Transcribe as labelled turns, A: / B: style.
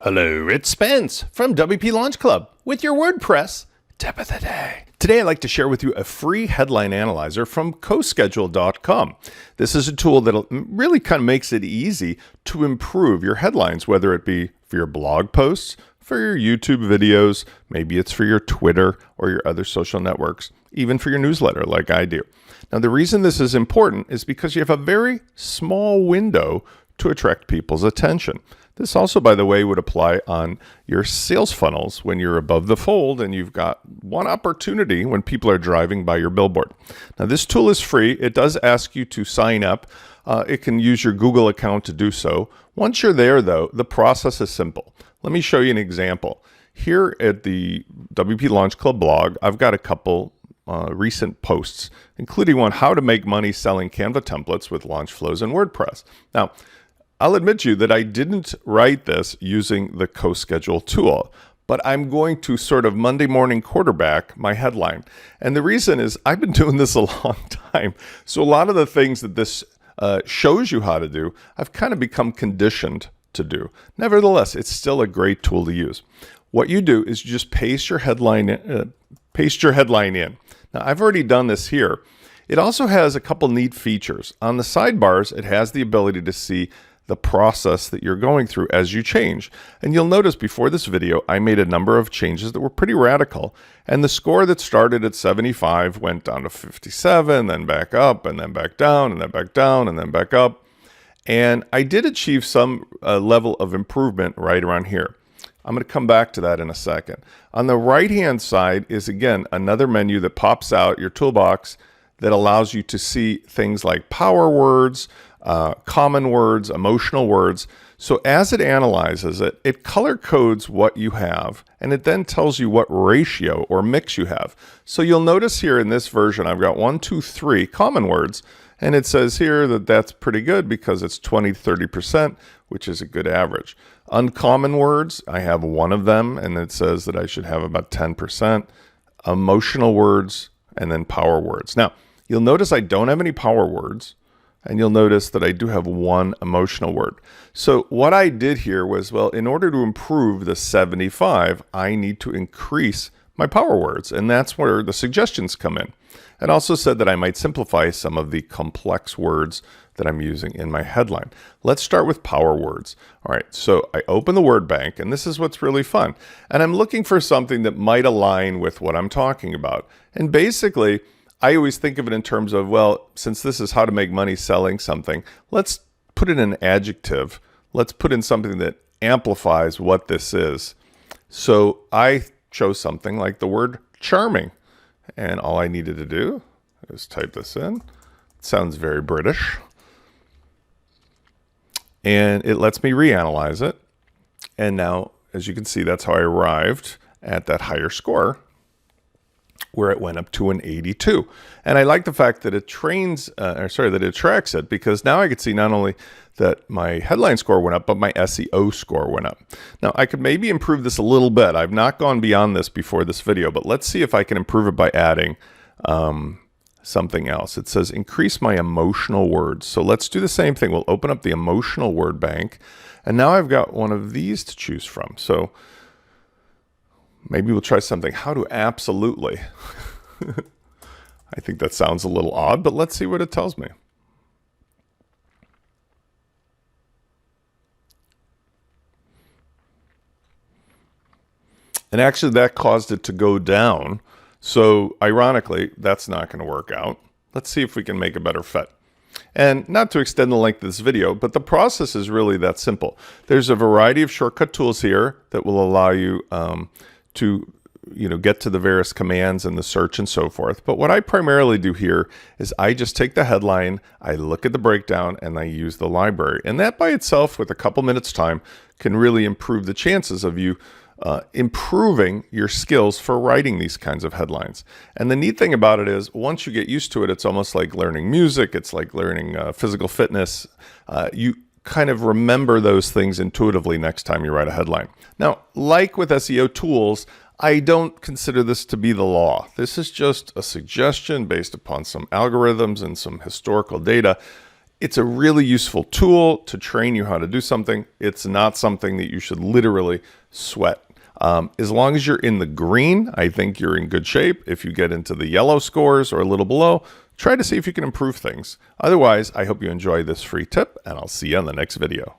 A: Hello, it's Spence from WP Launch Club with your WordPress tip of the day. Today I'd like to share with you a free headline analyzer from CoSchedule.com. This is a tool that really kind of makes it easy to improve your headlines, whether it be for your blog posts, for your YouTube videos, maybe it's for your Twitter or your other social networks, even for your newsletter like I do. Now the reason this is important is because you have a very small window to attract people's attention. This also, by the way, would apply on your sales funnels when you're above the fold and you've got one opportunity when people are driving by your billboard. Now, this tool is free. It does ask you to sign up. It can use your Google account to do so. Once you're there, though, the process is simple. Let me show you an example. Here at the WP Launch Club blog, I've got a couple recent posts, including one, how to make money selling Canva templates with launch flows in WordPress. Now, I'll admit to you that I didn't write this using the CoSchedule tool, but I'm going to sort of Monday morning quarterback my headline. And the reason is I've been doing this a long time. So a lot of the things that this shows you how to do, I've kind of become conditioned to do. Nevertheless, it's still a great tool to use. What you do is you just paste your headline in. Now, I've already done this here. It also has a couple neat features. On the sidebars, it has the ability to see the process that you're going through as you change. And you'll notice before this video, I made a number of changes that were pretty radical. And the score that started at 75 went down to 57, then back up, and then back down, and then back down, and then back up. And I did achieve some level of improvement right around here. I'm going to come back to that in a second. On the right-hand side is, again, another menu that pops out your toolbox that allows you to see things like power words, common words, emotional words. So as it analyzes it, it color codes what you have, and it then tells you what ratio or mix you have. So you'll notice here in this version, I've got 1, 2, 3 common words, and it says here that that's pretty good because it's 20 to 30%, which is a good average. Uncommon words, I have one of them, and it says that I should have about 10%. Emotional words, and then power words. Now, you'll notice I don't have any power words, and you'll notice that I do have one emotional word. So what I did here was, well, in order to improve the 75, I need to increase my power words, and that's where the suggestions come in. It also said that I might simplify some of the complex words that I'm using in my headline. Let's start with power words. All right, so I open the word bank, and this is what's really fun. And I'm looking for something that might align with what I'm talking about. And basically, I always think of it in terms of, well, since this is how to make money selling something, let's put in an adjective. Let's put in something that amplifies what this is. So I chose something like the word charming. And all I needed to do is type this in. It sounds very British. And it lets me reanalyze it. And now, as you can see, that's how I arrived at that higher score, where it went up to an 82. And I like the fact that it that it tracks it, because now I could see not only that my headline score went up, but my SEO score went up. Now, I could maybe improve this a little bit. I've not gone beyond this before this video, but let's see if I can improve it by adding something else. It says increase my emotional words. So let's do the same thing. We'll open up the emotional word bank. And now I've got one of these to choose from. So maybe we'll try something. How to absolutely. I think that sounds a little odd, but let's see what it tells me. And actually that caused it to go down. So ironically, that's not going to work out. Let's see if we can make a better fit. And not to extend the length of this video, but the process is really that simple. There's a variety of shortcut tools here that will allow you to get to the various commands and the search and so forth. But what I primarily do here is I just take the headline, I look at the breakdown, and I use the library. And that by itself, with a couple minutes time, can really improve the chances of you improving your skills for writing these kinds of headlines. And the neat thing about it is, once you get used to it, it's almost like learning music. It's like learning physical fitness. You kind of remember those things intuitively next time you write a headline. Now, like with SEO tools, I don't consider this to be the law. This is just a suggestion based upon some algorithms and some historical data. It's a really useful tool to train you how to do something. It's not something that you should literally sweat. As long as you're in the green, I think you're in good shape. If you get into the yellow scores or a little below, try to see if you can improve things. Otherwise, I hope you enjoy this free tip, and I'll see you on the next video.